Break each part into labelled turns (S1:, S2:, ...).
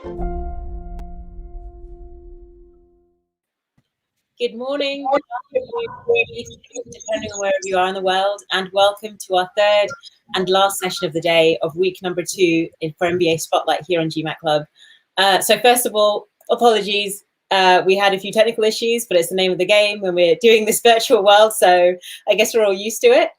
S1: Good morning, good afternoon, depending on wherever you are in the world, and welcome to our third and last session of the day of week number 2 for MBA Spotlight here on GMAT Club. So first of all, apologies. We had a few technical issues, but it's the name of the game when we're doing this virtual world, so I guess we're all used to it.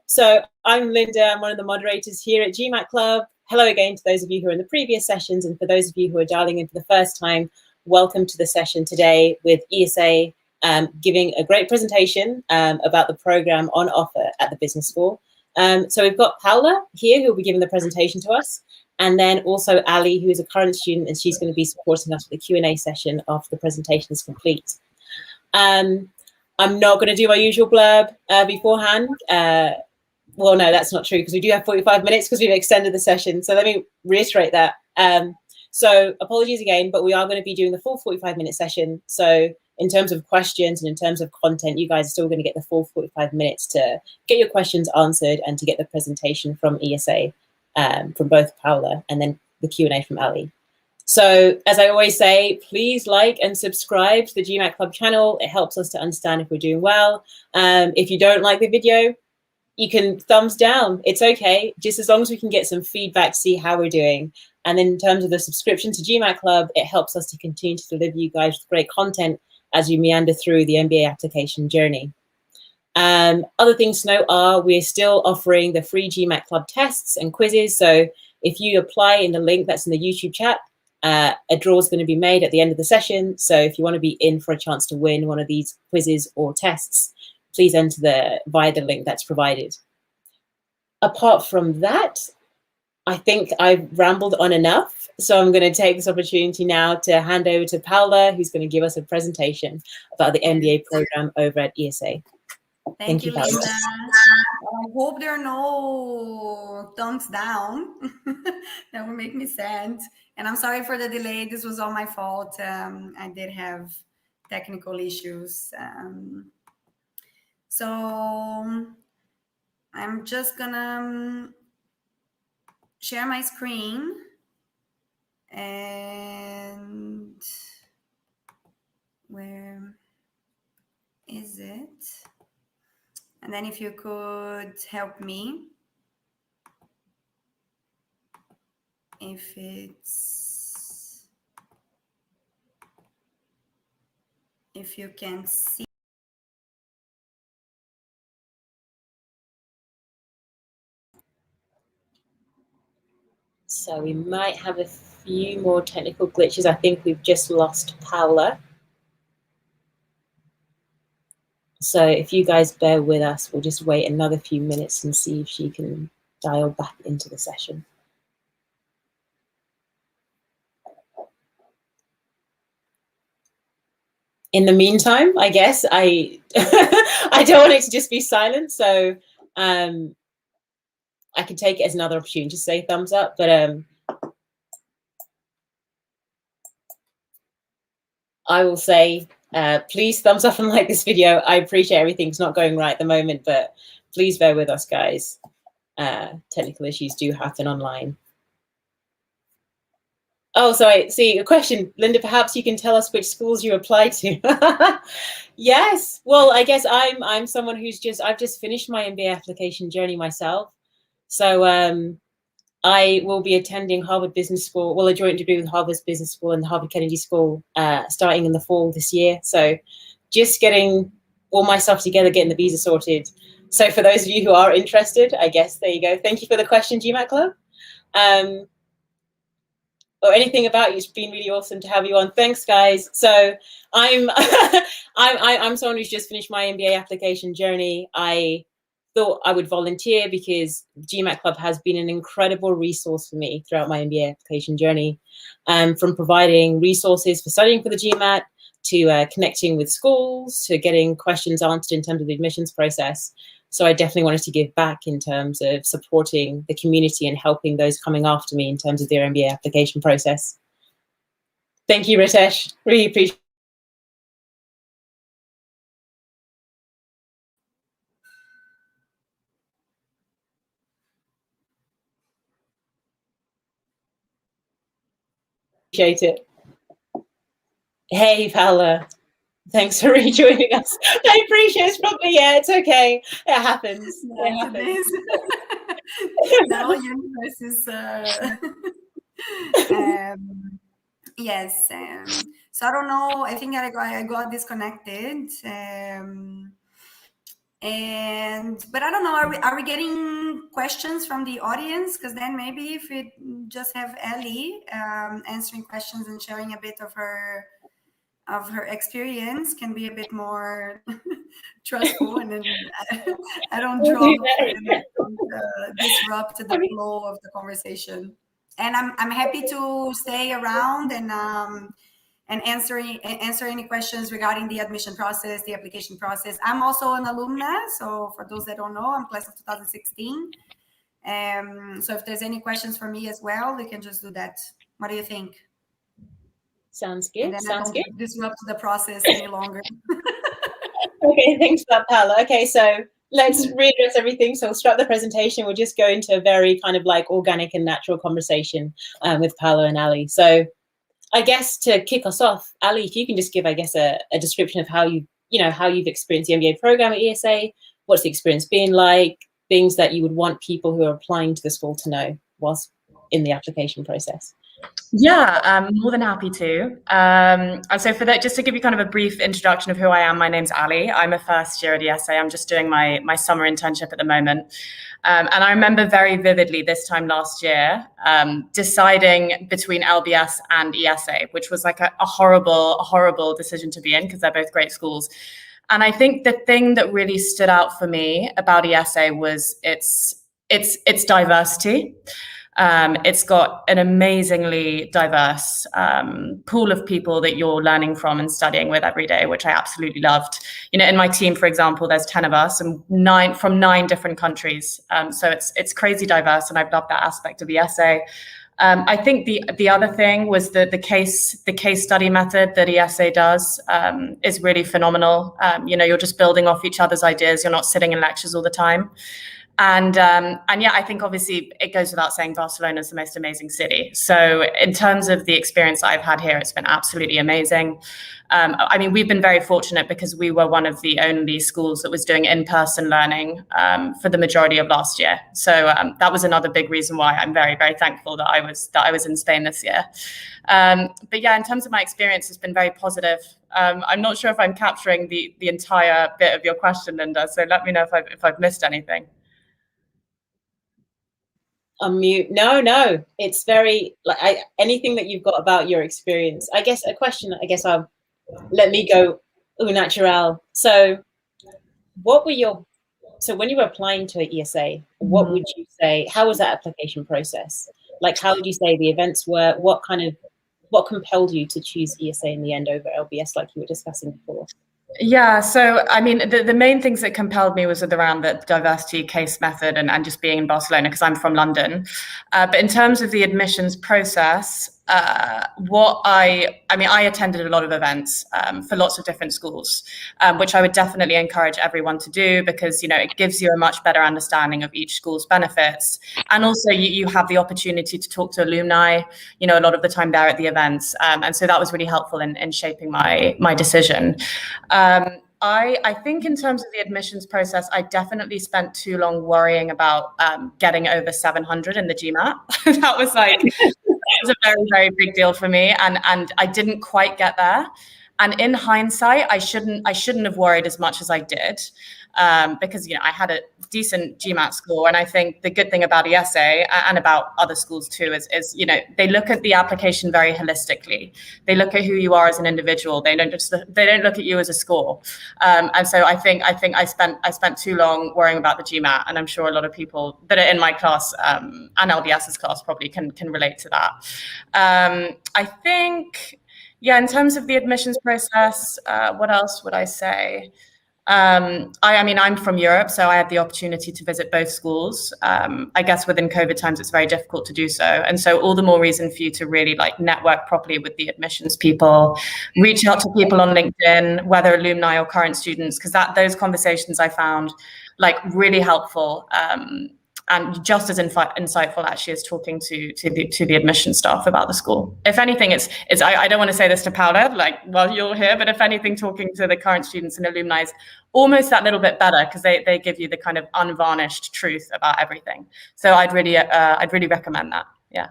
S1: So I'm Linda, I'm one of the moderators here at GMAT Club. Hello again to those of you who are in the previous sessions, and for those of you who are dialing in for the first time, welcome to the session today with IESE giving a great presentation about the program on offer at the Business School. So we've got Paula here who will be giving the presentation to us, and then also Ali, who is a current student, and she's going to be supporting us with the Q&A session after the presentation is complete. I'm not going to do my usual blurb beforehand. Well, no, that's not true, because we do have 45 minutes because we've extended the session. So let me reiterate that. So apologies again, but we are going to be doing the full 45-minute session. So in terms of questions and in terms of content, you guys are still going to get the full 45 minutes to get your questions answered and to get the presentation from IESE, from both Paula and then the Q&A from Ali. So as I always say, please like and subscribe to the GMAT Club channel. It helps us to understand if we're doing well. If you don't like the video, you can thumbs down. It's okay, just as long as we can get some feedback, see how we're doing. And then in terms of the subscription to GMAT Club, it helps us to continue to deliver you guys with great content as you meander through the MBA application journey. Other things to note are we're still offering the free GMAT Club tests and quizzes. So if you apply in the link that's in the YouTube chat, a draw is going to be made at the end of the session. So if you want to be in for a chance to win one of these quizzes or tests, please enter via the link that's provided. Apart from that, I think I've rambled on enough, so I'm going to take this opportunity now to hand over to Paula, who's going to give us a presentation about the MBA program over at IESE.
S2: Thank you,
S1: Paula.
S2: Linda. I hope there are no thumbs down. That would make me sad. And I'm sorry for the delay. This was all my fault. I did have technical issues. So I'm just gonna share my screen, and where is it? And then if you could help me, if you can see.
S1: So we might have a few more technical glitches. I think we've just lost Paula. So if you guys bear with us, we'll just wait another few minutes and see if she can dial back into the session. In the meantime, I guess I don't want it to just be silent, so I can take it as another opportunity to say thumbs up, but I will say, please thumbs up and like this video. I appreciate everything's not going right at the moment, but please bear with us, guys. Technical issues do happen online. Oh, sorry. See, a question, Linda. Perhaps you can tell us which schools you applied to. Yes. Well, I guess I'm someone who's I've just finished my MBA application journey myself. So I will be attending Harvard Business School, well, a joint degree with Harvard Business School and the Harvard Kennedy School starting in the fall this year. So just getting all my stuff together, getting the visa sorted. So for those of you who are interested, I guess there you go. Thank you for the question, GMAT Club. Or anything about you. It's been really awesome to have you on. Thanks, guys. So I'm I'm someone who's just finished my MBA application journey. I thought I would volunteer because GMAT Club has been an incredible resource for me throughout my MBA application journey, from providing resources for studying for the GMAT to connecting with schools to getting questions answered in terms of the admissions process. So I definitely wanted to give back in terms of supporting the community and helping those coming after me in terms of their MBA application process. Thank you, Ritesh. Really appreciate it. Appreciate it. Hey, Paula. Thanks for rejoining us. I appreciate it. It's probably, yeah, it's okay. It happens. It happens.
S2: Now universe is yes. So I don't know. I think I got disconnected. But I don't know. Are we getting questions from the audience? Because then maybe if we just have Ellie answering questions and sharing a bit of her experience, can be a bit more trustful, and then I don't drop and I don't disrupt the flow of the conversation. And I'm happy to stay around and answer any questions regarding the admission process, the application process. I'm also an alumna, so for those that don't know, I'm class of 2016. So if there's any questions for me as well, we can just do that. What do you think?
S1: Sounds good.
S2: And then
S1: Sounds
S2: I don't disrupt the process any longer.
S1: Okay, thanks for that, Paula. Okay, so let's readdress everything. So we'll start the presentation. We'll just go into a very kind of like organic and natural conversation with Paula and Ali. So I guess to kick us off, Ali, if you can just give, I guess, a description of how how you've experienced the MBA program at IESE, what's the experience been like, things that you would want people who are applying to the school to know whilst in the application process.
S3: Yeah, I'm more than happy to. And so for that, just to give you kind of a brief introduction of who I am, my name's Ali. I'm a first year at IESE. I'm just doing my summer internship at the moment. And I remember very vividly this time last year, deciding between LBS and IESE, which was like a horrible decision to be in because they're both great schools. And I think the thing that really stood out for me about IESE was its diversity. It's got an amazingly diverse pool of people that you're learning from and studying with every day, which I absolutely loved. In my team, for example, there's 10 of us and 9 from 9 different countries. So it's crazy diverse, and I've loved that aspect of IESE. I think the other thing was the case study method that IESE does is really phenomenal. You're just building off each other's ideas. You're not sitting in lectures all the time. And yeah, I think obviously it goes without saying Barcelona is the most amazing city. So in terms of the experience I've had here, it's been absolutely amazing. I mean, we've been very fortunate because we were one of the only schools that was doing in-person learning for the majority of last year. So that was another big reason why I'm very, very thankful that I was in Spain this year. But yeah, in terms of my experience, it's been very positive. I'm not sure if I'm capturing the entire bit of your question, Linda. So let me know if I've missed anything.
S1: Unmute. No, it's very like anything that you've got about your experience. I guess a question. I guess I'll let me go au natural. So, what were so when you were applying to IESE, what would you say? How was that application process? Like, how would you say the events were? What compelled you to choose IESE in the end over LBS, like you were discussing before?
S3: Yeah, so I mean, the main things that compelled me was around the diversity case method and just being in Barcelona because I'm from London. But in terms of the admissions process, I attended a lot of events for lots of different schools, which I would definitely encourage everyone to do because, it gives you a much better understanding of each school's benefits. And also you have the opportunity to talk to alumni, a lot of the time they're at the events. And so that was really helpful in shaping my decision. I think in terms of the admissions process, I definitely spent too long worrying about getting over 700 in the GMAT. That was a very, very big deal for me. And I didn't quite get there. And in hindsight, I shouldn't have worried as much as I did. Because I had a decent GMAT score, and I think the good thing about IESE and about other schools too is they look at the application very holistically. They look at who you are as an individual. They don't look at you as a score. And so I think I spent too long worrying about the GMAT, and I'm sure a lot of people that are in my class and LBS's class probably can relate to that. I think, yeah, in terms of the admissions process, what else would I say? I'm from Europe, so I had the opportunity to visit both schools. I guess within COVID times, it's very difficult to do so. And so all the more reason for you to really network properly with the admissions people, reach out to people on LinkedIn, whether alumni or current students, because those conversations I found really helpful. and just as insightful actually as talking to the admission staff about the school. If anything, it's I don't want to say this to Paula, like while you're here, but if anything, talking to the current students and alumni is almost that little bit better, because they give you the kind of unvarnished truth about everything. So I'd really recommend that. Yeah.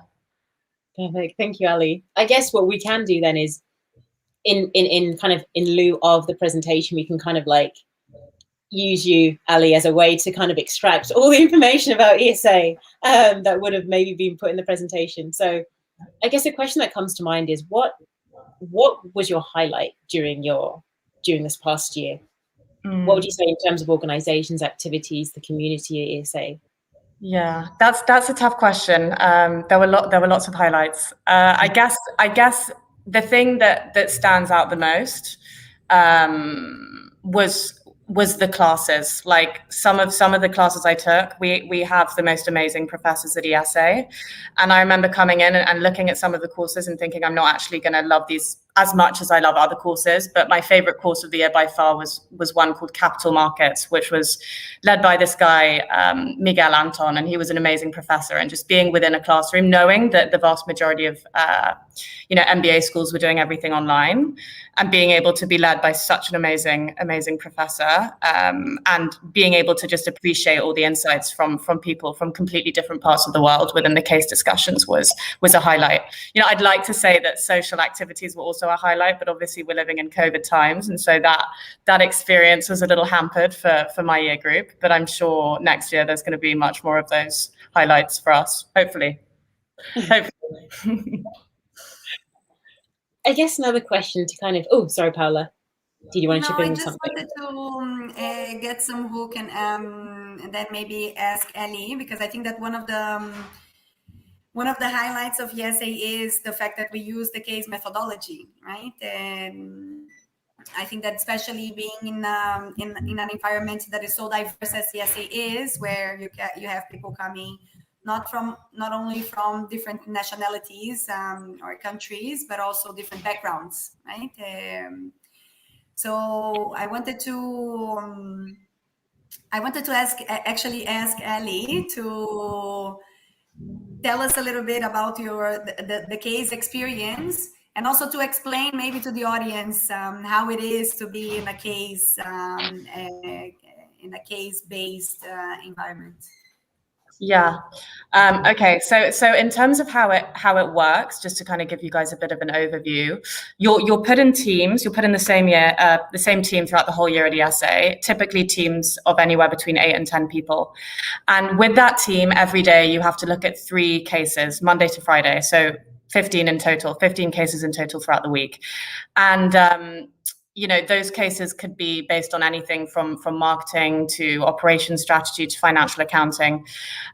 S1: Perfect. Thank you, Ali. I guess what we can do then is in kind of in lieu of the presentation, we can kind of like use you, Ali, as a way to kind of extract all the information about ESA that would have maybe been put in the presentation. So I guess the question that comes to mind is what was your highlight during this past year? What would you say in terms of organizations, activities, the community at ESA?
S3: Yeah, that's a tough question. There were lots of highlights. I guess the thing that stands out the most was the classes. Like some of the classes I took, we have the most amazing professors at ESA, and I remember coming in and looking at some of the courses and thinking, I'm not actually going to love these as much as I love other courses. But my favorite course of the year by far was one called Capital Markets, which was led by this guy, Miguel Anton, and he was an amazing professor. And just being within a classroom, knowing that the vast majority of MBA schools were doing everything online, and being able to be led by such an amazing professor, and being able to just appreciate all the insights from people from completely different parts of the world within the case discussions was a highlight. I'd like to say that social activities were also a highlight, but obviously we're living in COVID times, and so that experience was a little hampered for my year group. But I'm sure next year there's going to be much more of those highlights for us, hopefully.
S1: I guess another question to kind of, oh, sorry, Paula. Did you want to chip in with something?
S2: I just wanted to get some hook and then maybe ask Ellie, because I think that one of the highlights of ESA is the fact that we use the case methodology, right? And I think that especially being in an environment that is so diverse as ESA is, where you have people coming not only from different nationalities or countries, but also different backgrounds, right? So I wanted to ask Ellie to tell us a little bit about the case experience, and also to explain maybe to the audience how it is to be in a case-based environment.
S3: Yeah. Okay. So in terms of how it works, just to kind of give you guys a bit of an overview, you're put in teams. You're put in the same team throughout the whole year at ESA. Typically teams of anywhere between 8 and 10 people, and with that team, every day you have to look at 3 cases, Monday to Friday. So 15 cases in total throughout the week, and those cases could be based on anything from marketing to operations strategy to financial accounting.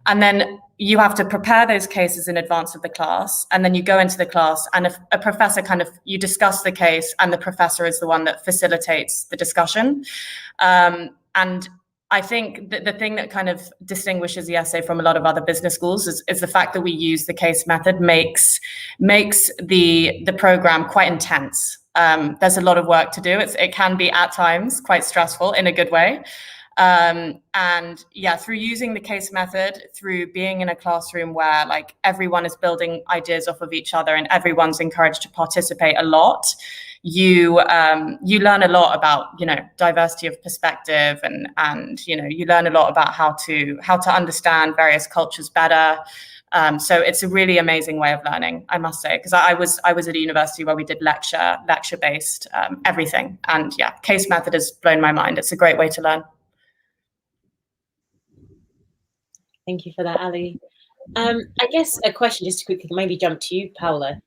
S3: And then you have to prepare those cases in advance of the class. And then you go into the class, and if a professor you discuss the case, and the professor is the one that facilitates the discussion. And I think that the thing that kind of distinguishes ESA from a lot of other business schools is the fact that we use the case method makes the program quite intense. There's a lot of work to do. It can be at times quite stressful in a good way. And yeah, through using the case method, through being in a classroom where like everyone is building ideas off of each other and everyone's encouraged to participate a lot, you learn a lot about diversity of perspective, and you learn a lot about how to understand various cultures better. So it's a really amazing way of learning, I must say, because I was at a university where we did lecture-based everything. And yeah, case method has blown my mind. It's a great way to learn.
S1: Thank you for that, Ali. I guess a question just to quickly maybe jump to you, Paula,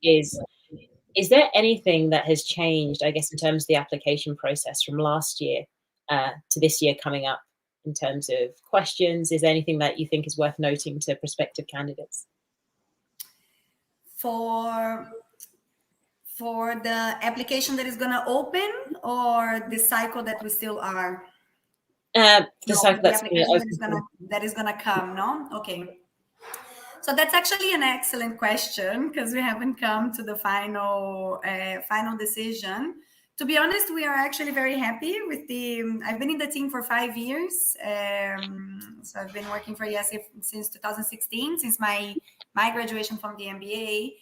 S1: is there anything that has changed, I guess, in terms of the application process from last year to this year coming up? In terms of questions, is there anything that you think is worth noting to prospective candidates?
S2: For the application that is going to open, or the cycle that we still are?
S1: The cycle that's
S2: that is going to come, no? Okay. So that's actually an excellent question, because we haven't come to the final decision. To be honest, we are actually very happy with I've been in the team for 5 years. So I've been working for IESE since 2016, since my graduation from the MBA.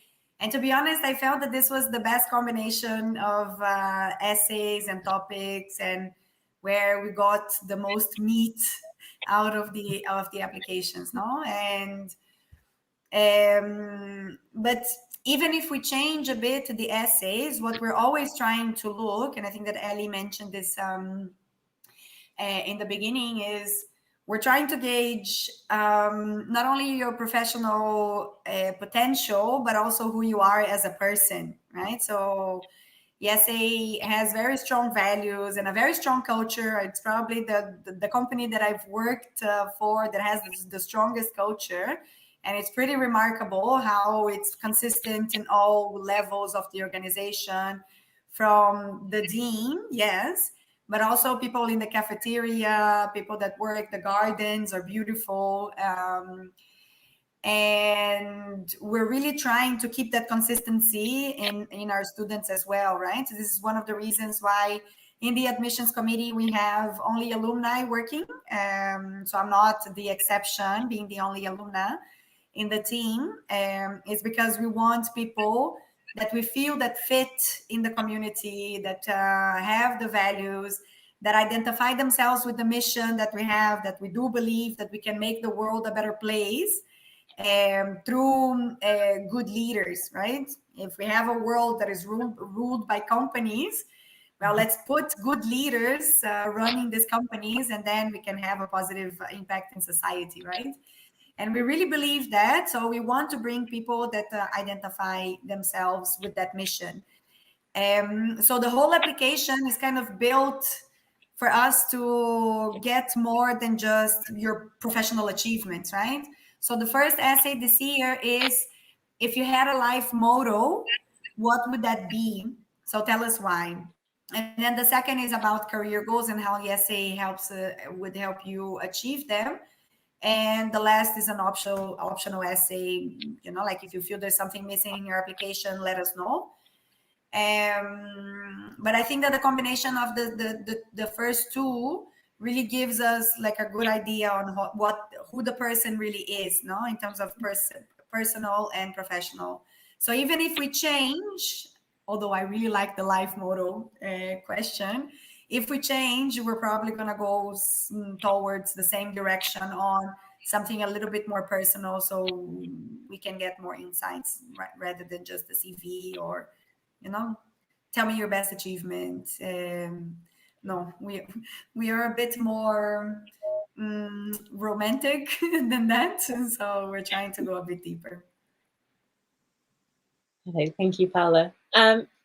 S2: And to be honest, I felt that this was the best combination of essays and topics, and where we got the most meat out of the applications, no? And but even if we change a bit the essays, what we're always trying to look, and I think that Ellie mentioned this in the beginning, is we're trying to gauge not only your professional potential, but also who you are as a person, right? So IESE has very strong values and a very strong culture. It's probably the company that I've worked for that has the strongest culture. And it's pretty remarkable how it's consistent in all levels of the organization, from the dean, yes, but also people in the cafeteria, people that work, the gardens are beautiful. And we're really trying to keep that consistency in our students as well, right? So this is one of the reasons why in the admissions committee we have only alumni working. So I'm not the exception, being the only alumna in the team. Is because we want people that we feel that fit in the community, that have the values, that identify themselves with the mission that we have, that we do believe that we can make the world a better place through good leaders, right? If we have a world that is ruled by companies, well, let's put good leaders running these companies, and then we can have a positive impact in society, right? And we really believe that. So we want to bring people that identify themselves with that mission. So the whole application is kind of built for us to get more than just your professional achievements, right? So the first essay this year is, if you had a life motto, what would that be? So tell us why. And then the second is about career goals and how IESE would help you achieve them. And the last is an optional essay, like if you feel there's something missing in your application, let us know. But I think that the combination of the first two really gives us like a good idea on who the person really is, no, in terms of personal and professional. So even if we change, although I really like the life motto question, if we change, we're probably going to go towards the same direction on something a little bit more personal, so we can get more insights, right, rather than just the CV or, tell me your best achievement. No, we are a bit more romantic than that, so we're trying to go a bit deeper.
S1: Okay, thank you, Paula.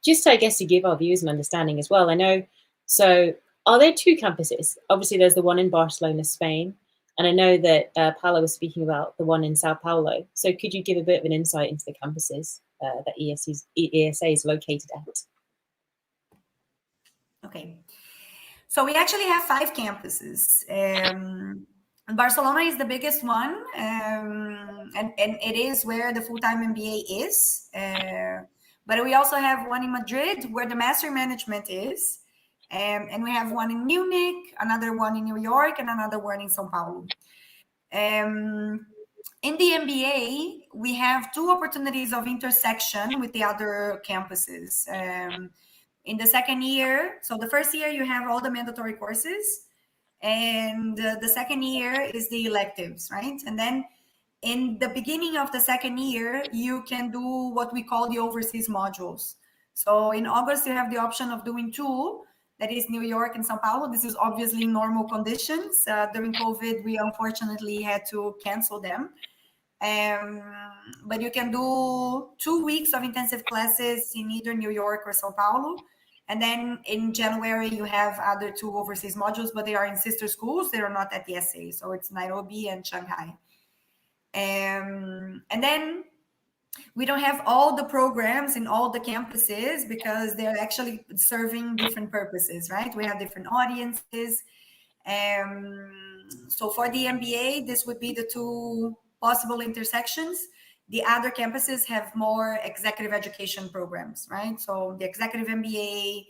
S1: Just, I guess, to give our viewers an understanding as well, I know, so are there two campuses? Obviously, there's the one in Barcelona, Spain, and I know that Paula was speaking about the one in Sao Paulo. So could you give a bit of an insight into the campuses that IESE is located at?
S2: Okay. So we actually have 5 campuses. Barcelona is the biggest one, and it is where the full-time MBA is. But we also have one in Madrid, where the Master Management is. And we have one in Munich, another one in New York, and another one in Sao Paulo. In the MBA, we have 2 opportunities of intersection with the other campuses. In the second year, so the first year you have all the mandatory courses, and the second year is the electives, right? And then in the beginning of the second year, you can do what we call the overseas modules. So in August, you have the option of doing 2, that is New York and Sao Paulo. This is obviously normal conditions. During COVID, we unfortunately had to cancel them. But you can do 2 weeks of intensive classes in either New York or Sao Paulo. And then in January, you have other 2 overseas modules, but they are in sister schools. They are not at the IESE. So it's Nairobi and Shanghai. And then we don't have all the programs in all the campuses because they're actually serving different purposes, right? We have different audiences. So for the MBA, this would be the 2 possible intersections. The other campuses have more executive education programs, right? So the executive MBA,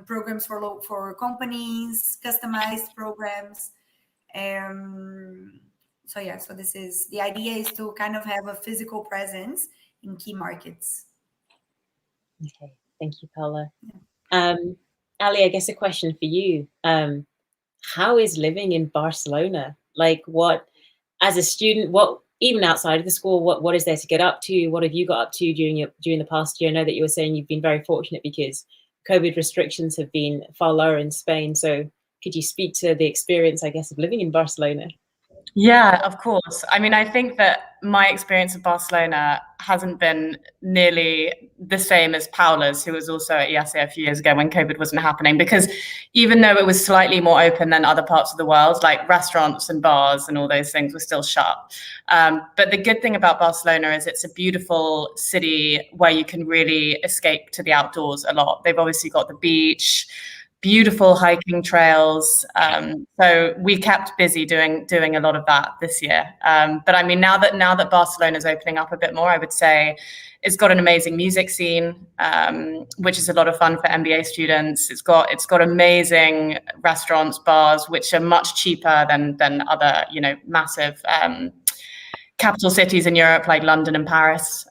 S2: programs for companies, customized programs. So yeah, so this is, the idea is to kind of have a physical presence in key markets.
S1: Okay, thank you, Paula. Ali, I guess a question for you. How is living in Barcelona? Like, what, as a student, what, even outside of the school, what is there to get up to? What have you got up to during the past year? I know that you were saying you've been very fortunate because COVID restrictions have been far lower in Spain. So could you speak to the experience, I guess, of living in Barcelona?
S3: Yeah, of course. I mean, I think that my experience of Barcelona hasn't been nearly the same as Paula's, who was also at IESE a few years ago when COVID wasn't happening, because even though it was slightly more open than other parts of the world, like restaurants and bars and all those things were still shut. But the good thing about Barcelona is it's a beautiful city where you can really escape to the outdoors a lot. They've obviously got the beach, beautiful hiking trails. So we kept busy doing a lot of that this year. But I mean, now that Barcelona is opening up a bit more, I would say it's got an amazing music scene, which is a lot of fun for MBA students. It's got amazing restaurants, bars, which are much cheaper than other, massive capital cities in Europe like London and Paris,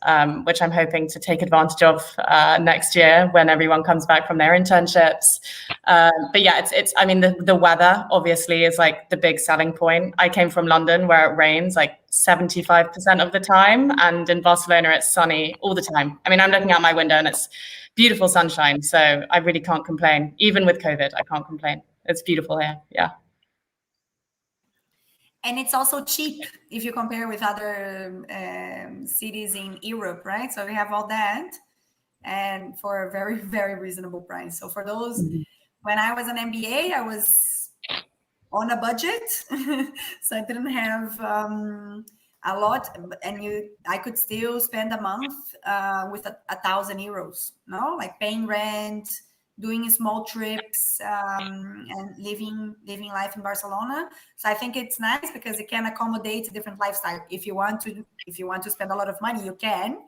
S3: which I'm hoping to take advantage of next year when everyone comes back from their internships. But yeah, it's. I mean, the weather obviously is like the big selling point. I came from London where it rains like 75% of the time, and in Barcelona it's sunny all the time. I mean, I'm looking out my window and it's beautiful sunshine, so I really can't complain. Even with COVID, I can't complain. It's beautiful here. Yeah.
S2: And it's also cheap if you compare with other cities in Europe, right? So we have all that, and for a very, very reasonable price. So for those, when I was an MBA, I was on a budget, so I didn't have a lot, and I could still spend a month with 1,000 euros, no, like paying rent, doing small trips, and living life in Barcelona. So I think it's nice because it can accommodate different lifestyle. If you want to spend a lot of money, you can.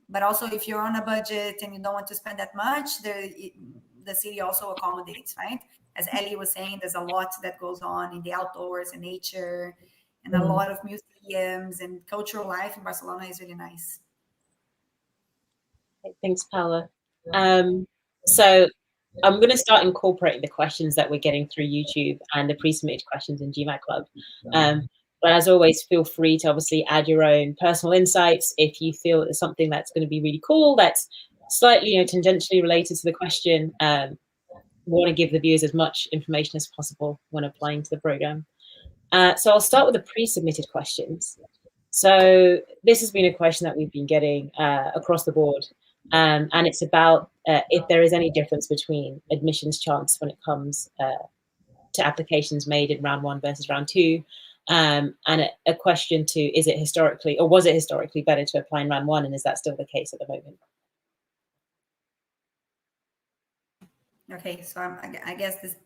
S2: But also if you're on a budget and you don't want to spend that much, the city also accommodates, right? As Ellie was saying, there's a lot that goes on in the outdoors and nature, and a lot of museums, and cultural life in Barcelona is really nice.
S1: Thanks, Paula. So I'm going to start incorporating the questions that we're getting through YouTube and the pre-submitted questions in GMAT Club. But as always, feel free to obviously add your own personal insights if you feel it's something that's going to be really cool, that's slightly tangentially related to the question. We want to give the viewers as much information as possible when applying to the program. So I'll start with the pre-submitted questions. So this has been a question that we've been getting across the board. And it's about if there is any difference between admissions chance when it comes to applications made in round 1 versus round 2. And a question to, was it historically better to apply in round 1, and is that still the case at the moment?
S2: Okay, so I guess this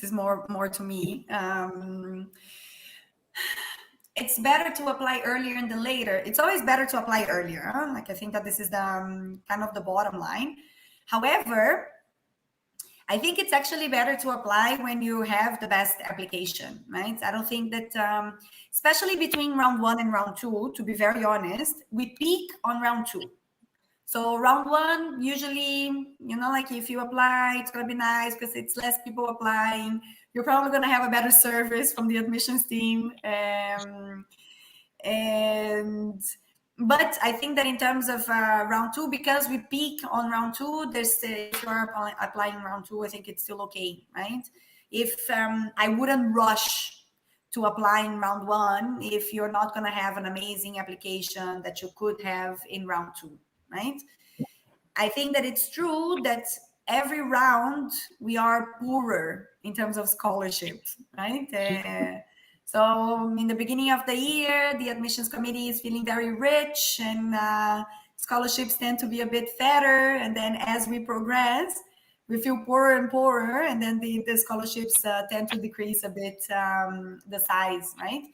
S2: is more to me. It's better to apply earlier than later. It's always better to apply earlier. Huh? Like, I think that this is the kind of the bottom line. However, I think it's actually better to apply when you have the best application, right? I don't think that, especially between round 1 and round 2, to be very honest, we peak on round 2. So round 1, usually, like if you apply, it's going to be nice because it's less people applying. You're probably going to have a better service from the admissions team. But I think that in terms of round 2, because we peak on round 2, if you're applying round 2, I think it's still okay, right? If I wouldn't rush to applying round 1 if you're not going to have an amazing application that you could have in round 2, right? I think that it's true that every round we are poorer in terms of scholarships, right? So in the beginning of the year, the admissions committee is feeling very rich, and scholarships tend to be a bit fatter. And then as we progress, we feel poorer and poorer, and then the scholarships tend to decrease a bit the size, right?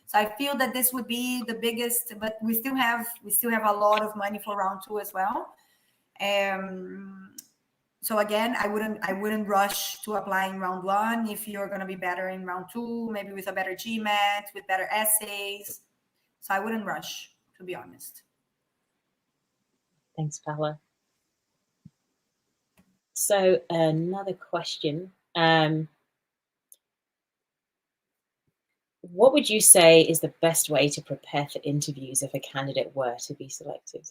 S2: So I feel that this would be the biggest, but we still have a lot of money for round 2 as well. So again, I wouldn't rush to apply in round 1 if you're going to be better in round 2, maybe with a better GMAT, with better essays. So I wouldn't rush, to be honest.
S1: Thanks, Paula. So another question. What would you say is the best way to prepare for interviews if a candidate were to be selected?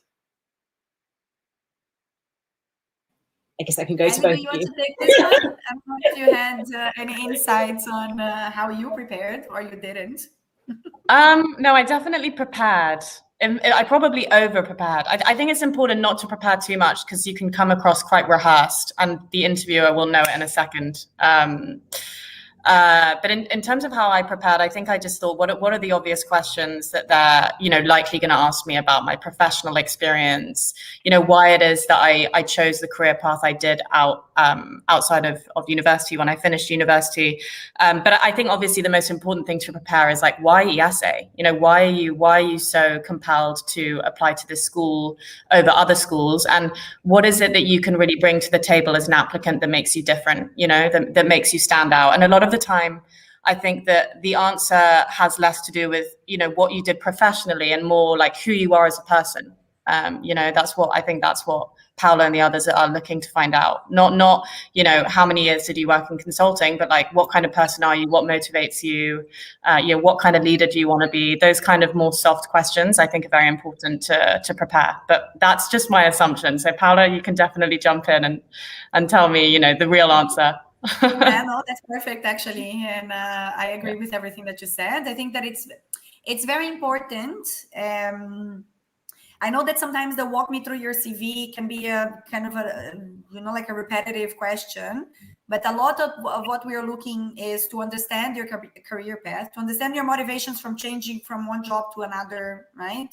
S1: I guess I can go to both of you.
S2: Want to take this one? I don't know if you had any insights on how you prepared or you didn't.
S3: No, I definitely prepared. I probably over-prepared. I think it's important not to prepare too much because you can come across quite rehearsed and the interviewer will know it in a second. But in terms of how I prepared, I think I just thought, what are the obvious questions that they're, likely going to ask me about my professional experience, why it is that I chose the career path I did outside of university when I finished university. But I think obviously the most important thing to prepare is like, why IESE? Why are you so compelled to apply to this school over other schools? And what is it that you can really bring to the table as an applicant that makes you different, that makes you stand out? And a lot of the time, I think that the answer has less to do with, what you did professionally and more like who you are as a person. That's what Paula and the others are looking to find out. Not, how many years did you work in consulting, but like, what kind of person are you? What motivates you? What kind of leader do you want to be? Those kind of more soft questions, I think, are very important to prepare. But that's just my assumption. So Paula, you can definitely jump in and tell me, the real answer.
S2: Yeah, no, that's perfect, actually. And I agree with everything that you said. I think that it's very important. I know that sometimes the walk me through your CV can be a kind of like a repetitive question, but a lot of what we are looking is to understand your career path, to understand your motivations from changing from one job to another, right?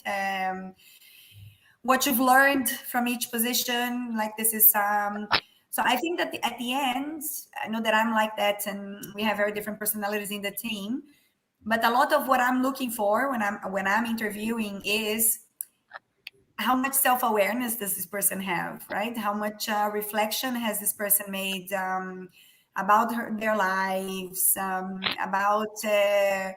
S2: What you've learned from each position, like this is so I think that at the end, I know that I'm like that and we have very different personalities in the team, but a lot of what I'm looking for when I'm interviewing is how much self-awareness does this person have, right? How much reflection has this person made about their lives, about their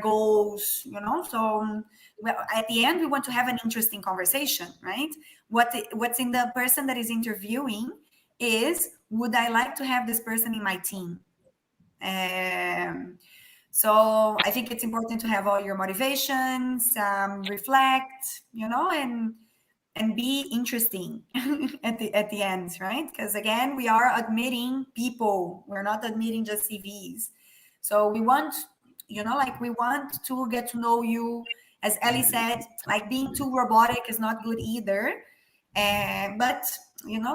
S2: goals, So well, at the end, we want to have an interesting conversation, right? What's in the person that is interviewing is, would I like to have this person in my team? So I think it's important to have all your motivations, reflect, and be interesting at the end, right? Because again, we are admitting people. We're not admitting just CVs. So we want, we want to get to know you. As Ellie said, like being too robotic is not good either. But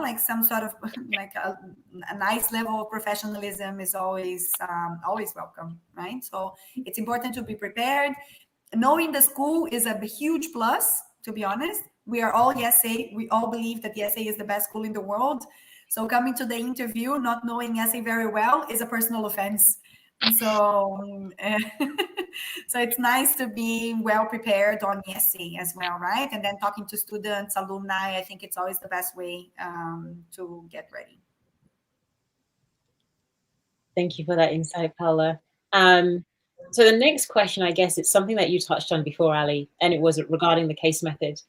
S2: like some sort of like a nice level of professionalism is always welcome, right? So it's important to be prepared. Knowing the school is a huge plus, to be honest. We are all IESE. We all believe that IESE is the best school in the world. So coming to the interview, not knowing IESE very well is a personal offense. So, so it's nice to be well prepared on IESE as well, right? And then talking to students, alumni, I think it's always the best way to get ready.
S1: Thank you for that insight, Paula. So the next question, I guess, it's something that you touched on before, Ali, and it was regarding the case method.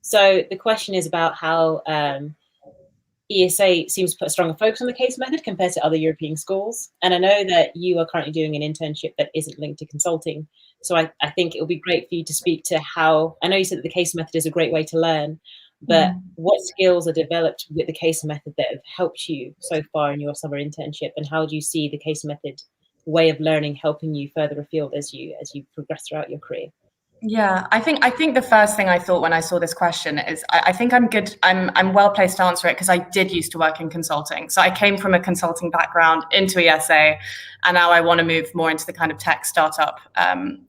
S1: So the question is about how IESE seems to put a stronger focus on the case method compared to other European schools. And I know that you are currently doing an internship that isn't linked to consulting. So I think it would be great for you to speak to how, I know you said that the case method is a great way to learn, but what skills are developed with the case method that have helped you so far in your summer internship? And how do you see the case method way of learning helping you further afield as you progress throughout your career?
S3: Yeah, I think the first thing I thought when I saw this question is I think I'm good. I'm well placed to answer it because I did used to work in consulting. So I came from a consulting background into IESE, and now I want to move more into the kind of tech startup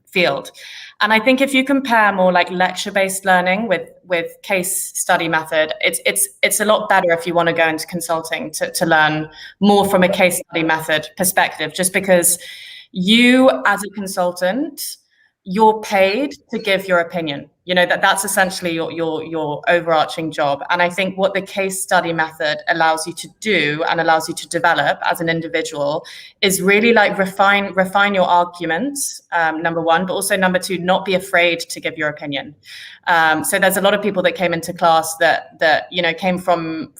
S3: field. And I think if you compare more like lecture-based learning with case study method, it's a lot better if you want to go into consulting to learn more from a case study method perspective, just because you as a consultant, you're paid to give your opinion. That's essentially your overarching job. And I think what the case study method allows you to do and allows you to develop as an individual is really like refine your arguments, number one, but also number two, not be afraid to give your opinion. So there's a lot of people that came into class that came from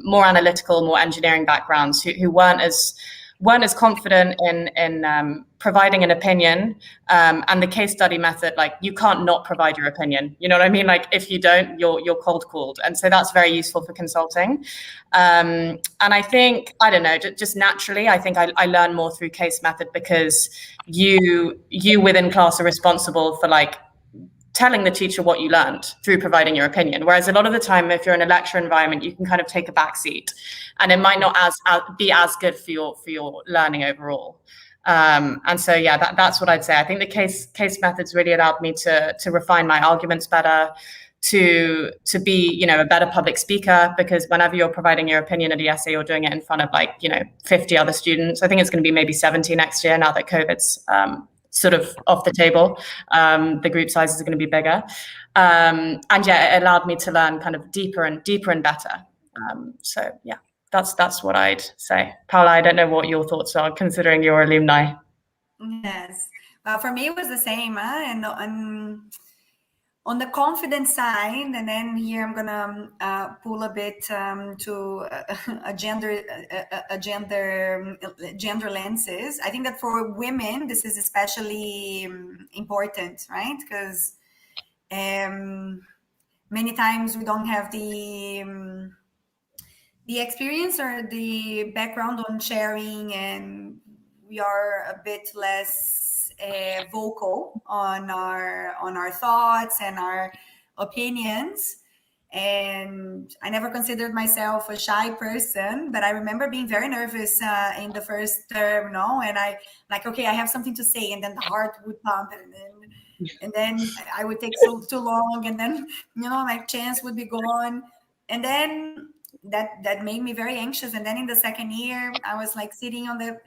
S3: more analytical, more engineering backgrounds who weren't as confident in providing an opinion, and the case study method, like, you can't not provide your opinion. You know what I mean? Like, if you don't, you're cold called, and so that's very useful for consulting. And I think, I don't know, just naturally, I think I learn more through case method because you within class are responsible for like telling the teacher what you learned through providing your opinion. Whereas a lot of the time, if you're in a lecture environment, you can kind of take a back seat, and it might not be as good for your learning overall. And so, yeah, that's what I'd say. I think the case methods really allowed me to refine my arguments better, to be, a better public speaker, because whenever you're providing your opinion at IESE, you're doing it in front of 50 other students. I think it's going to be maybe 70 next year now that COVID's sort of off the table. The group sizes are going to be bigger. And yeah, it allowed me to learn kind of deeper and better. So yeah, that's what I'd say. Paula, I don't know what your thoughts are, considering you're alumni.
S2: Yes. Well, for me, it was the same. And on the confidence side, and then here I'm gonna pull a bit to a gender lenses. I think that for women, this is especially important, right? Because many times we don't have the experience or the background on sharing, and we are a bit less vocal on our thoughts and our opinions. And I never considered myself a shy person, but I remember being very nervous in the first term, and I okay, I have something to say, and then the heart would pump, and then I would take too long, and then my chance would be gone, and then that made me very anxious. And then in the second year, I was like sitting on the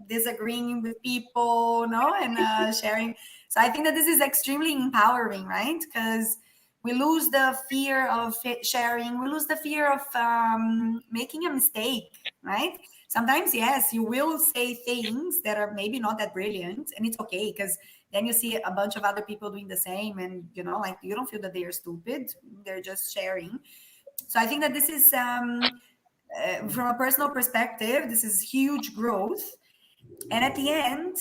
S2: disagreeing with people, and sharing. So I think that this is extremely empowering, right? Because we lose the fear of sharing. We lose the fear of making a mistake, right? Sometimes, yes, you will say things that are maybe not that brilliant, and it's okay, because then you see a bunch of other people doing the same, and you don't feel that they are stupid. They're just sharing. So I think that this is, from a personal perspective, this is huge growth. And at the end,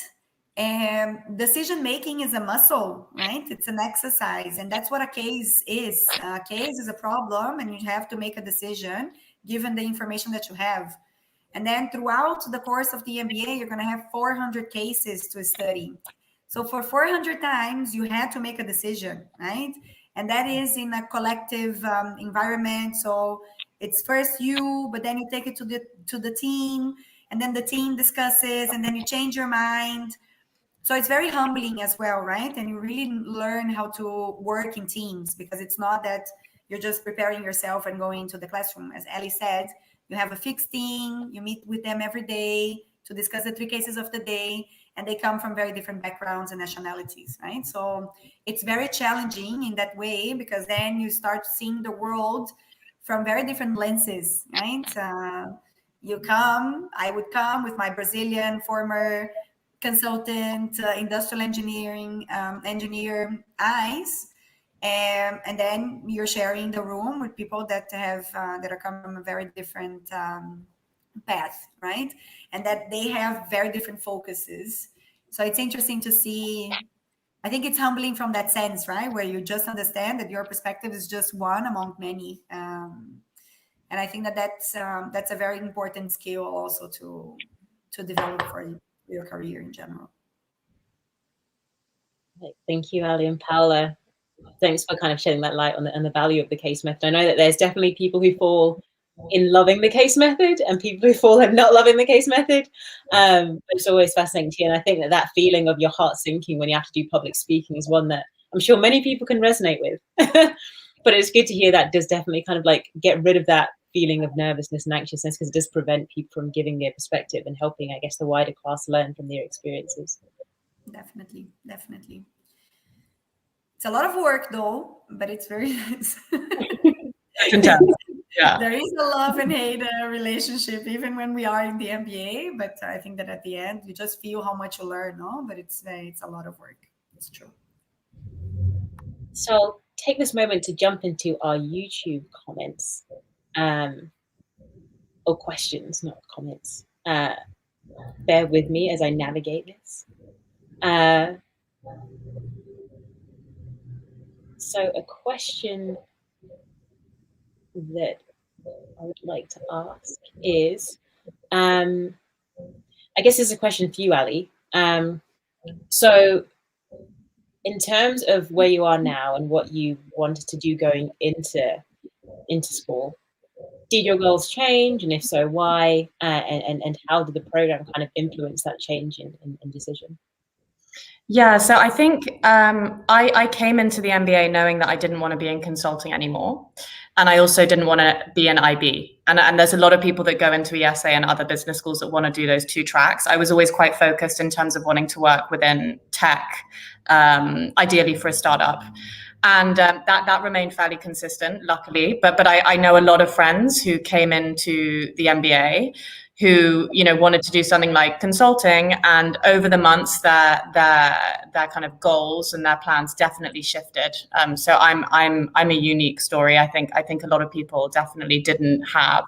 S2: decision-making is a muscle, right? It's an exercise. And that's what a case is. A case is a problem, and you have to make a decision given the information that you have. And then throughout the course of the MBA, you're going to have 400 cases to study. So for 400 times, you had to make a decision, right? And that is in a collective environment. So it's first you, but then you take it to the team, and then the team discusses, and then you change your mind. So it's very humbling as well, right? And you really learn how to work in teams, because it's not that you're just preparing yourself and going into the classroom. As Ali said, you have a fixed team, you meet with them every day to discuss the 3 cases of the day, and they come from very different backgrounds and nationalities, right? So it's very challenging in that way, because then you start seeing the world from very different lenses, right? I would come with my Brazilian former consultant, industrial engineer eyes, and then you're sharing the room with people that are coming from a very different path, right? And that they have very different focuses. So it's interesting to see. I think it's humbling from that sense, right? Where you just understand that your perspective is just one among many. And I think that that's a very important skill also to develop for your career in general.
S1: Thank you, Ali and Paula. Thanks for kind of shedding that light on the value of the case method. I know that there's definitely people who fall in loving the case method and people who fall in not loving the case method. But it's always fascinating to hear. And I think that feeling of your heart sinking when you have to do public speaking is one that I'm sure many people can resonate with. But it's good to hear that does definitely kind of like get rid of that feeling of nervousness and anxiousness, because it does prevent people from giving their perspective and helping, I guess, the wider class learn from their experiences.
S2: Definitely. It's a lot of work though, but it's very nice.
S3: It's intense. Yeah.
S2: There is a love and hate relationship even when we are in the MBA, but I think that at the end you just feel how much you learn, no? But it's a lot of work. It's true.
S1: So I'll take this moment to jump into our YouTube comments, or questions, not comments. Bear with me as I navigate this. So a question that I would like to ask is, I guess this is a question for you, Ali. So in terms of where you are now and what you wanted to do going into school, did your goals change? And if so, why? And how did the program kind of influence that change in decision?
S3: Yeah, so I think I came into the MBA knowing that I didn't want to be in consulting anymore. And I also didn't want to be an IB. And there's a lot of people that go into IESE and other business schools that want to do those two tracks. I was always quite focused in terms of wanting to work within tech, ideally for a startup. And that remained fairly consistent, luckily. But I know a lot of friends who came into the MBA who, you know, wanted to do something like consulting, and over the months their kind of goals and their plans definitely shifted. So I'm a unique story. I think a lot of people definitely don't have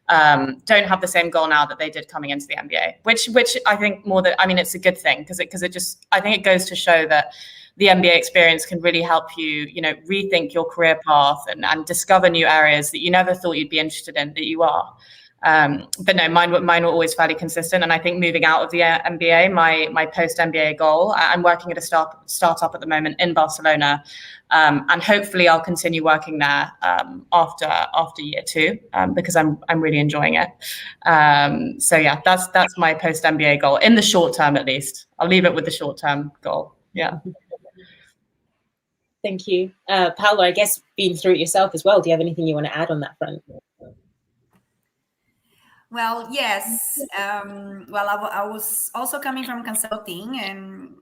S3: the same goal now that they did coming into the MBA, which I think it's a good thing, because it just, I think it goes to show that the MBA experience can really help you, you know, rethink your career path and discover new areas that you never thought you'd be interested in, that you are. But no, mine were always fairly consistent. And I think moving out of the MBA, my post-MBA goal, I'm working at a startup at the moment in Barcelona. And hopefully I'll continue working there after year 2, because I'm really enjoying it. So yeah, that's my post-MBA goal, in the short term at least. I'll leave it with the short-term goal. Yeah.
S1: Thank you. Paula, I guess being through it yourself as well, do you have anything you want to add on that front?
S2: Well, yes. I was also coming from consulting, and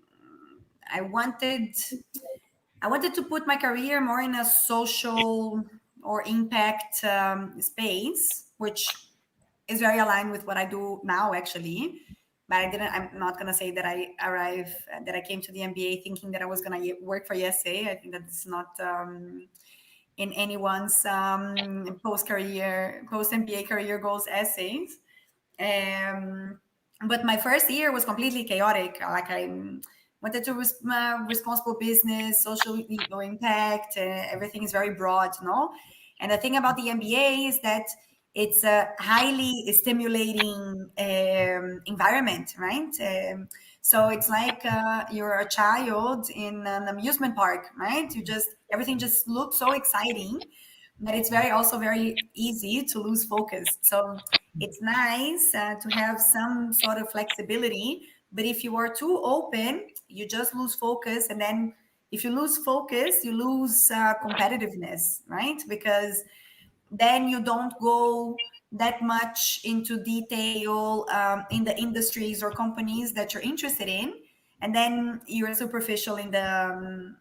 S2: I wanted to put my career more in a social or impact space, which is very aligned with what I do now, actually. But I'm not going to say that I came to the MBA thinking that I was going to work for IESE. I think that's not in anyone's post-MBA career goals essays. But my first year was completely chaotic. Like, I wanted to responsible business, social impact, everything is very broad, no? And the thing about the MBA is that it's a highly stimulating environment, right? So it's like you're a child in an amusement park, right? Everything just looks so exciting, but it's also very easy to lose focus. So it's nice to have some sort of flexibility, but if you are too open, you just lose focus. And then if you lose focus, you lose competitiveness, right? Because then you don't go that much into detail in the industries or companies that you're interested in, and then you're superficial in the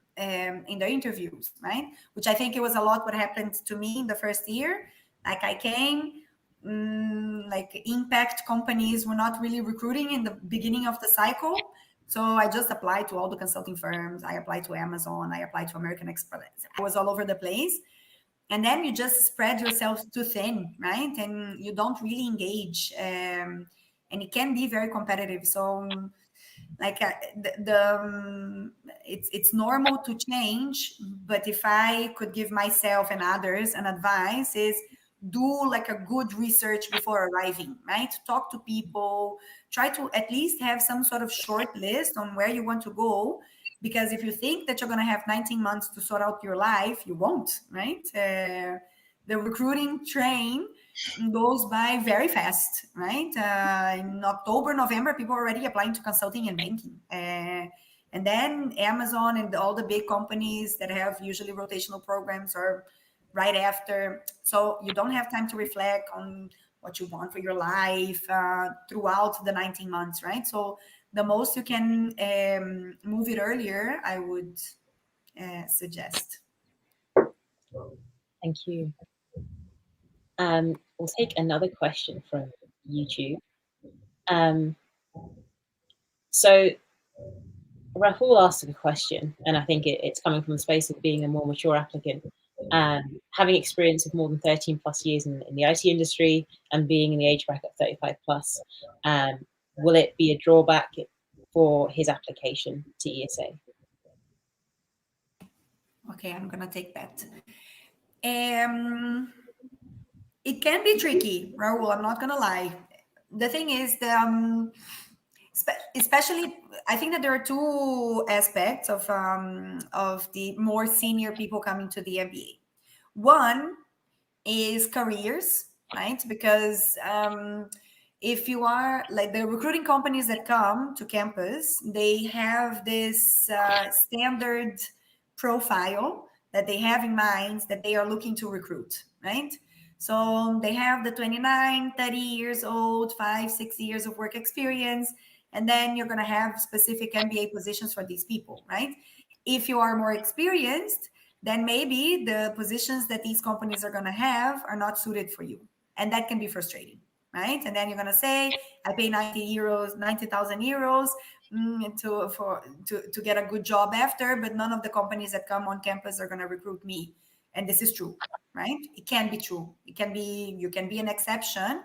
S2: interviews, right? Which I think it was a lot what happened to me in the first year. Like, I came, like, impact companies were not really recruiting in the beginning of the cycle. So I just applied to all the consulting firms. I applied to Amazon. I applied to American Express. I was all over the place. And then you just spread yourself too thin, right? And you don't really engage. And it can be very competitive. So, like, it's normal to change. But if I could give myself and others an advice, is do like a good research before arriving, right? Talk to people, try to at least have some sort of short list on where you want to go. Because if you think that you're going to have 19 months to sort out your life, you won't, right? The recruiting train goes by very fast, right? In October, November, people are already applying to consulting and banking. And then Amazon and all the big companies that have usually rotational programs are right after. So you don't have time to reflect on what you want for your life throughout the 19 months, right? So the most you can move it earlier, I would suggest?
S1: Thank you. We'll take another question from YouTube. So Rahul asked a question, and I think it's coming from the space of being a more mature applicant. Having experience of more than 13 plus years in the IT industry and being in the age bracket of 35 plus, will it be a drawback for his application to ESA?
S2: Okay, I'm gonna take that. It can be tricky, Rahul, I'm not gonna lie. The thing is, especially, I think that there are two aspects of the more senior people coming to the MBA. One is careers, right? Because if you are like the recruiting companies that come to campus, they have this standard profile that they have in mind that they are looking to recruit, right? So they have the 29, 30 years old, 5, 6 years of work experience. And then you're going to have specific MBA positions for these people, right? If you are more experienced, then maybe the positions that these companies are going to have are not suited for you. And that can be frustrating, right? And then you're going to say, I pay 90,000 euros to get a good job after, but none of the companies that come on campus are going to recruit me. And this is true, right? It can be true. You can be an exception,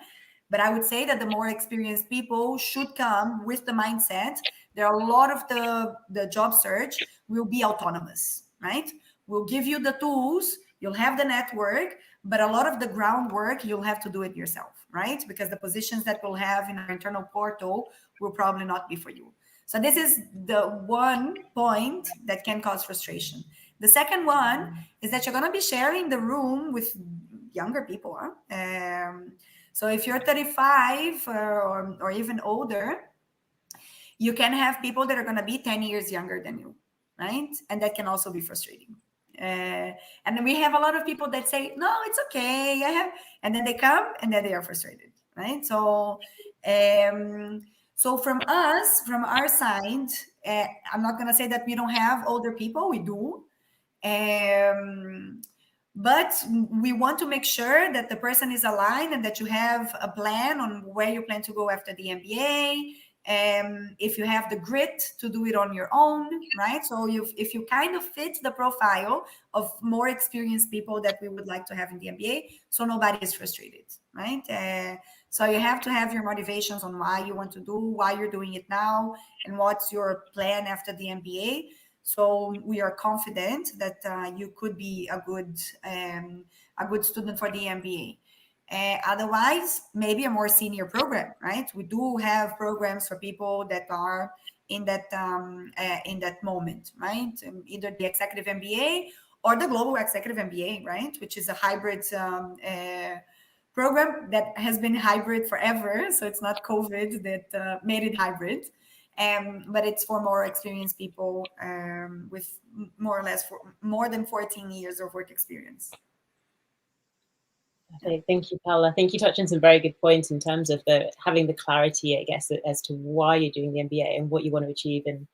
S2: but I would say that the more experienced people should come with the mindset. There are a lot of the job search will be autonomous, right? We'll give you the tools, you'll have the network, but a lot of the groundwork, you'll have to do it yourself, right? Because the positions that we'll have in our internal portal will probably not be for you. So this is the one point that can cause frustration. The second one is that you're going to be sharing the room with younger people. So if you're 35 or even older, you can have people that are going to be 10 years younger than you, right? And that can also be frustrating. And then we have a lot of people that say, no, it's okay. And then they come and then they are frustrated, right? So, so from our side, I'm not going to say that we don't have older people. We do. But we want to make sure that the person is aligned and that you have a plan on where you plan to go after the MBA. If you have the grit to do it on your own, right? So if you kind of fit the profile of more experienced people that we would like to have in the MBA, so nobody is frustrated, right? So you have to have your motivations on why you want to do, why you're doing it now, and what's your plan after the MBA. So we are confident that you could be a good student for the MBA. Otherwise, maybe a more senior program, right? We do have programs for people that are in that moment, right? Either the executive MBA or the global executive MBA, right? Which is a hybrid program that has been hybrid forever. So it's not COVID that made it hybrid. But it's for more experienced people with more or less more than 14 years of work experience.
S1: Okay, thank you, Paula. I think you touched on some very good points in terms of having the clarity, I guess, as to why you're doing the MBA and what you want to achieve. And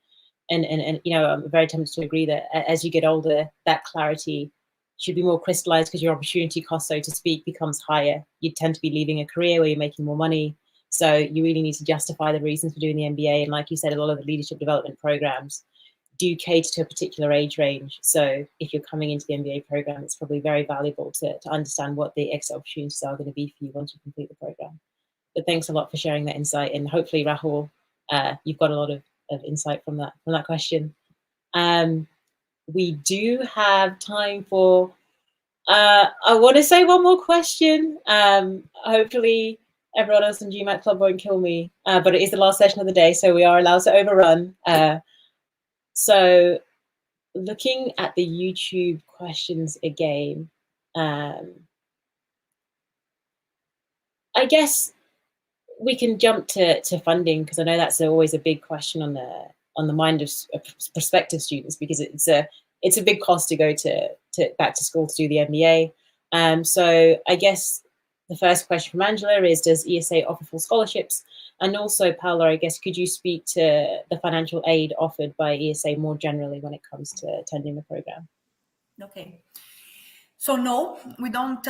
S1: you know, I'm very tempted to agree that as you get older, that clarity should be more crystallized because your opportunity cost, so to speak, becomes higher. You tend to be leaving a career where you're making more money. So you really need to justify the reasons for doing the MBA. And like you said, a lot of the leadership development programs do cater to a particular age range. So if you're coming into the MBA program, it's probably very valuable to understand what the exit opportunities are going to be for you once you complete the program. But thanks a lot for sharing that insight. And hopefully, Rahul, you've got a lot of insight from that question. We do have time for, I want to say one more question. Hopefully, everyone else in GMAT Club won't kill me, but it is the last session of the day, so we are allowed to overrun. So looking at the YouTube questions again, I guess we can jump to funding, because I know that's always a big question on the mind of prospective students, because it's a big cost to go to back to school to do the MBA. So I guess The first question from Angela is, does ESA offer full scholarships? And also, Paula, I guess, could you speak to the financial aid offered by ESA more generally when it comes to attending the program?
S2: Okay. So no, we don't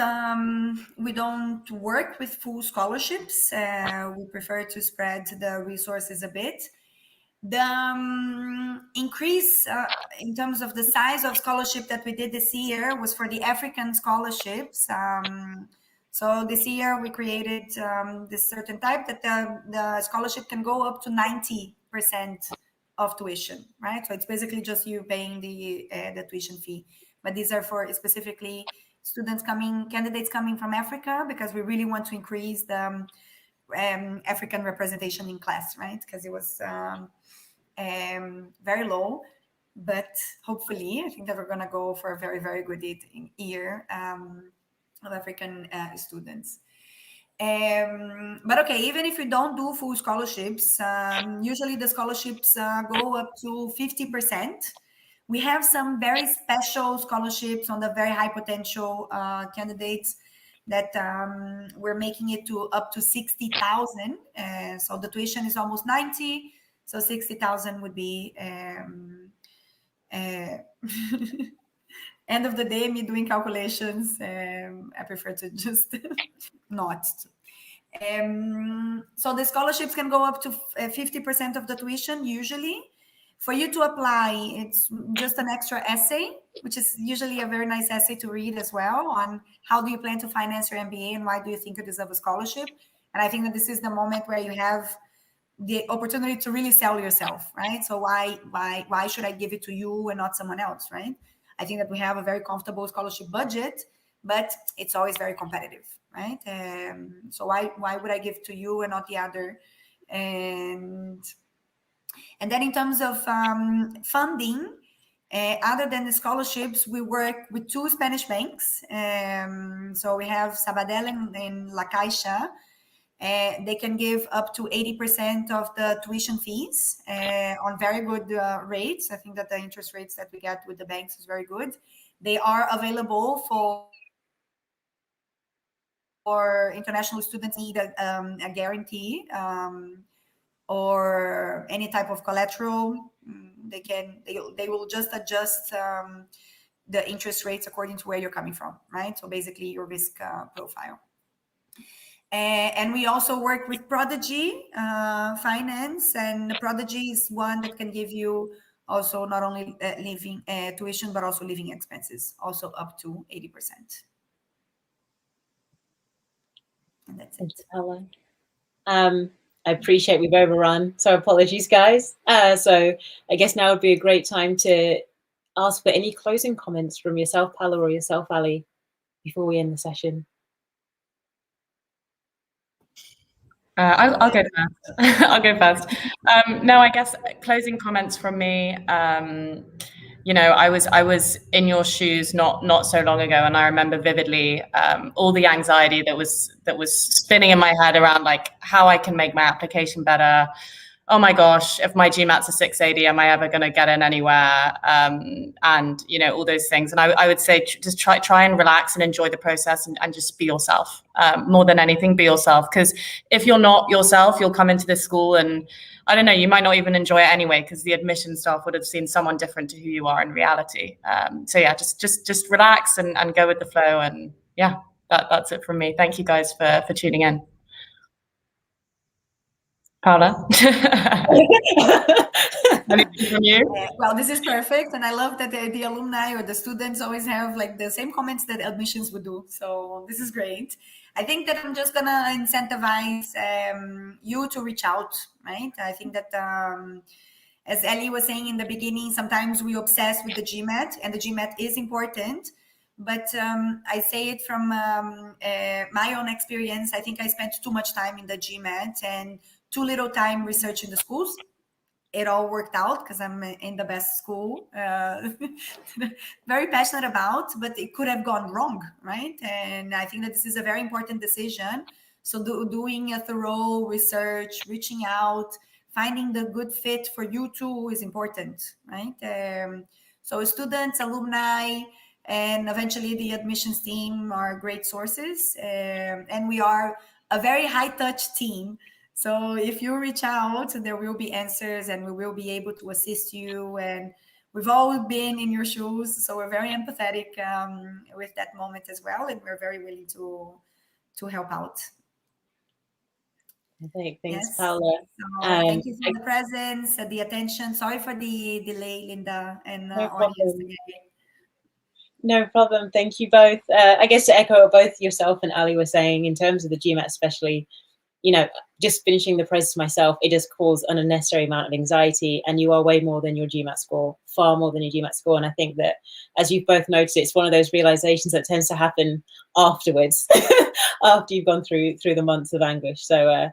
S2: work with full scholarships. We prefer to spread the resources a bit. The increase in terms of the size of scholarship that we did this year was for the African scholarships. So this year we created this certain type that the scholarship can go up to 90% of tuition, right? So it's basically just you paying the tuition fee. But these are for specifically candidates coming from Africa, because we really want to increase the African representation in class, right? Because it was very low, but hopefully I think that we're going to go for a very, very good year of African students. But okay, even if we don't do full scholarships, usually the scholarships go up to 50%. We have some very special scholarships on the very high potential candidates that we're making it to up to 60,000. So the tuition is almost 90. So 60,000 would be end of the day, me doing calculations. I prefer to just not. So the scholarships can go up to 50% of the tuition usually. For you to apply, it's just an extra essay, which is usually a very nice essay to read as well, on how do you plan to finance your MBA and why do you think you deserve a scholarship. And I think that this is the moment where you have the opportunity to really sell yourself, right? So why should I give it to you and not someone else, right? I think that we have a very comfortable scholarship budget, but it's always very competitive, right? So why would I give to you and not the other? And then in terms of funding, other than the scholarships, we work with 2 Spanish banks. So we have Sabadell and La Caixa. They can give up to 80% of the tuition fees on very good rates. I think that the interest rates that we get with the banks is very good. They are available for international students need a guarantee or any type of collateral. They will just adjust the interest rates according to where you're coming from, right? So basically your risk profile. And we also work with Prodigy Finance, and Prodigy is one that can give you also not only living tuition, but also living expenses, also up to 80%. And that's it.
S1: Paula. I appreciate we've overrun, so apologies, guys. So I guess now would be a great time to ask for any closing comments from yourself, Paula, or yourself, Ali, before we end the session.
S3: I'll go first. I'll go first. No, I guess closing comments from me. You know, I was in your shoes not so long ago, and I remember vividly all the anxiety that was spinning in my head around like how I can make my application better. Oh my gosh, if my GMAT's a 680, am I ever going to get in anywhere? And you know, all those things. And I would say just try and relax and enjoy the process and just be yourself. More than anything, be yourself. Because if you're not yourself, you'll come into this school and I don't know, you might not even enjoy it anyway, because the admission staff would have seen someone different to who you are in reality. So yeah, just relax and go with the flow. And yeah, that's it from me. Thank you guys for tuning in. Paula? Anything from you?
S2: Well, this is perfect. And I love that the alumni or the students always have like the same comments that admissions would do. So this is great. I think that I'm just going to incentivize you to reach out, right? I think that as Ellie was saying in the beginning, sometimes we obsess with the GMAT, and the GMAT is important. But I say it from my own experience. I think I spent too much time in the GMAT and too little time researching the schools. It all worked out because I'm in the best school, very passionate about, but it could have gone wrong, right? And I think that this is a very important decision. So doing a thorough research, reaching out, finding the good fit for you too is important, right? So students, alumni, and eventually the admissions team are great sources. And we are a very high touch team. So if you reach out, there will be answers and we will be able to assist you. And we've all been in your shoes, so we're very empathetic with that moment as well, and we're very willing to help out.
S1: Thanks,
S2: Yes.
S1: Paula.
S2: So thank you for the presence, the attention. Sorry for the delay, Linda and
S1: No
S2: audience
S1: problem.
S2: today.
S1: No problem. Thank you both. I guess to echo what both yourself and Ali were saying, in terms of the GMAT especially, you know, just finishing the process myself, it does cause an unnecessary amount of anxiety, and you are way more than your GMAT score, far more than your GMAT score. And I think that, as you've both noticed, it's one of those realizations that tends to happen afterwards, after you've gone through the months of anguish. So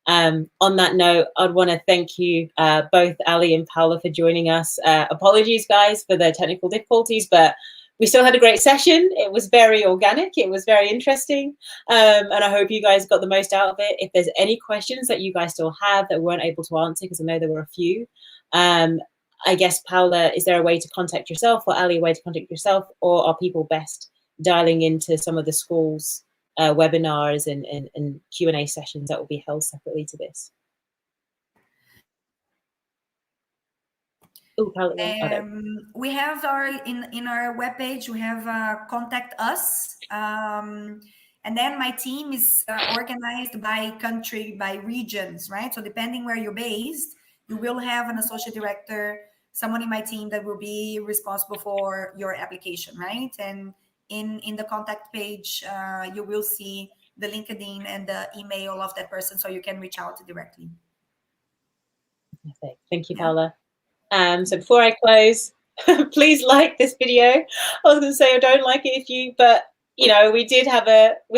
S1: on that note, I'd want to thank you both, Ali and Paula, for joining us. Apologies, guys, for the technical difficulties, but we still had a great session. It was very organic. It was very interesting. And I hope you guys got the most out of it. If there's any questions that you guys still have that we weren't able to answer, because I know there were a few, I guess, Paula, is there a way to contact yourself, or Ali, a way to contact yourself, or are people best dialing into some of the schools' webinars and Q&A sessions that will be held separately to this? Oh, Paula,
S2: we have in our webpage, we have contact us. And then my team is organized by country, by regions, right? So depending where you're based, you will have an associate director, someone in my team that will be responsible for your application, right? And in the contact page, you will see the LinkedIn and the email of that person, so you can reach out directly.
S1: Perfect. Thank you, Paula. So before I close, please like this video. I was going to say I don't like it if you, but you know, we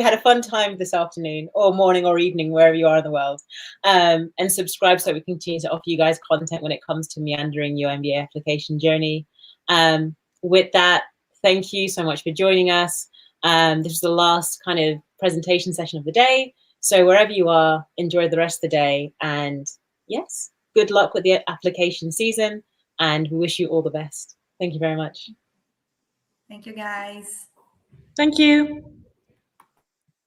S1: had a fun time this afternoon or morning or evening, wherever you are in the world, and subscribe so we continue to offer you guys content when it comes to meandering your MBA application journey. With that, thank you so much for joining us. This is the last kind of presentation session of the day. So wherever you are, enjoy the rest of the day, and yes, good luck with the application season, and we wish you all the best. Thank you very much.
S2: Thank you, guys.
S3: Thank you.